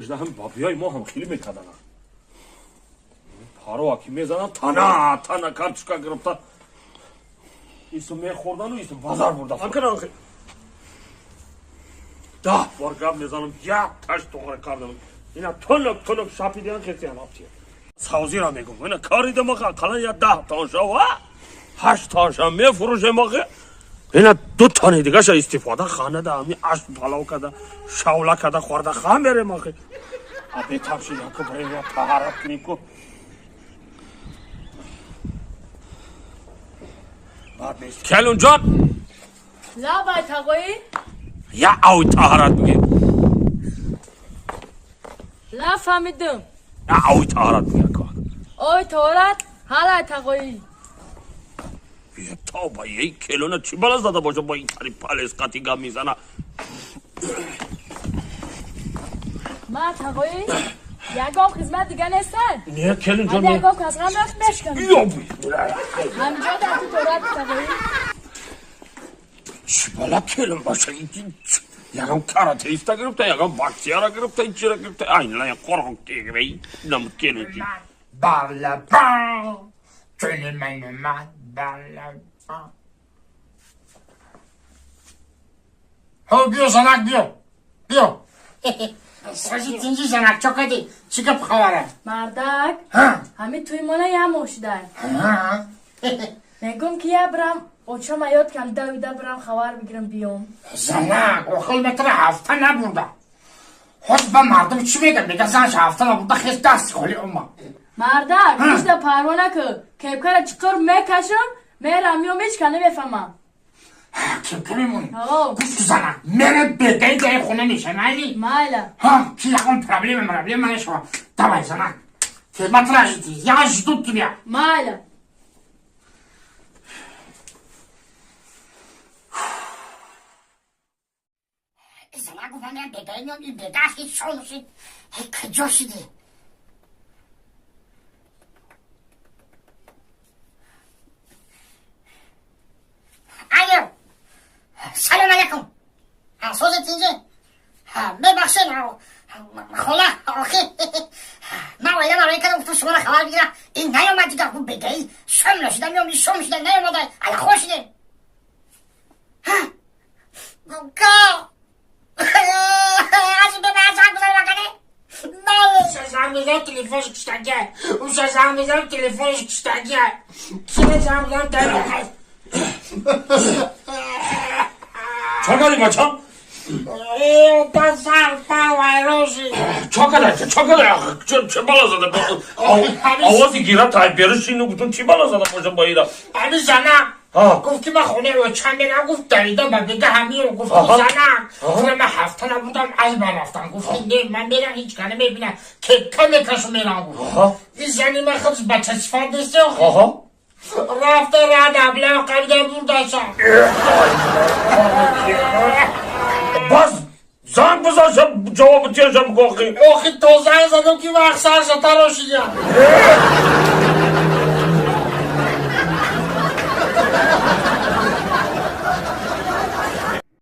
هم بابیای ما هم خیلی میکردن پارو که میزنن تانا کارچکا گرفته ایسو میخوردن و ایسو بازار بردن همکنه آخی 10 بار گپ میزنم یک تاش دوغره کردم اینا تلب شاپیدن خیلیان آبتیه سازی را میگم اینا کاری دماغه کلان یا 10 تانشا و 8 تانشا میفروشم آخه اینا 2 تانی دیگه شا استفاده خانه ده همی عشق پلاو کده شاوله کده خورده خان بریم آخه آبی تمشی یکو بریم یا تحرک کنیم که کلون جان لا باید تقوی یا اوی تحرک میگه لا فهمیدم یا اوی تحرک میگه که اوی تورت حالا تقوی یه تابا یک کلونه چی بالا زده باشه با این تاری پالیس قطی گم میزنه ما تقوی یکم خدمت دیگه نیستن نه کلون جان یکم که از غم رفت بشکنم یا بوی همجا در تو تورت تقوی چی بالا کلون باشه یکم کاراته ایستا گرفته یکم باکسیارا گرفته این چی را گرفته این لایه قرآن که گره نمود کلون جی بالا با جل من اومد بالا با ها بیا زنک بیا سازی تینجی زنک چکدی چی که بخواره مردک ها همین توی مانه یه موشدن ها میگم که یه برم اوچه ما یاد کم دویده برم خبر بگیرم بیام زنک و خیلی متر هفته نبوده خود با مردم چی میگه زنش هفته نبوده خیلی دست خالی اومد مردک بیشتر پروانه که کیبکر چکر میکشم میرم یا میشکنه بفهمم که میمونی آه گوش زنک میره بگه جای خونه میشه نایلی مایلا ها کی یکم پرابلم من شما давай زنک خدمت راشدی я жду тебя مایلا زنک گفتم بگه میام این بگه هیچ شد کجا شدی الو سلام علیکم سوزت اینجا ببخشید خلا آخه من ویده برای کدام تو شما را خبر بگیرم این نیامد دیگه خون بگهی شم نشده میام شم شده نیامده الا خوش شده گوگا از به من زنگ بزنی مکنه زنگ بزنم تلفنش کشتگه اون زنگ بزنم تلفنش کشتگه کی زنگ بزنم تلفنش چه کاری بچم؟ پسر پروای روشی چه کاری چه بالا زده آوازی گیره تای بیرش اینو گفتم چی بالا زده باشم با ایره همین زنم گفت که من خونه رو چند برم گفت دریده و بگه همین رو گفت زنم خونه من هفته نبودم از من رفتم گفت نه من میرم هیچ کنه میبینم که کمی کشو میرم گفت این زنی من خود بچه صفت نیسته رفته رد ابله قبیده برداشم باز زنگ بزن جواب تیشم گوخی آخی تو زنگ زدم که وقت سرش تراشیدم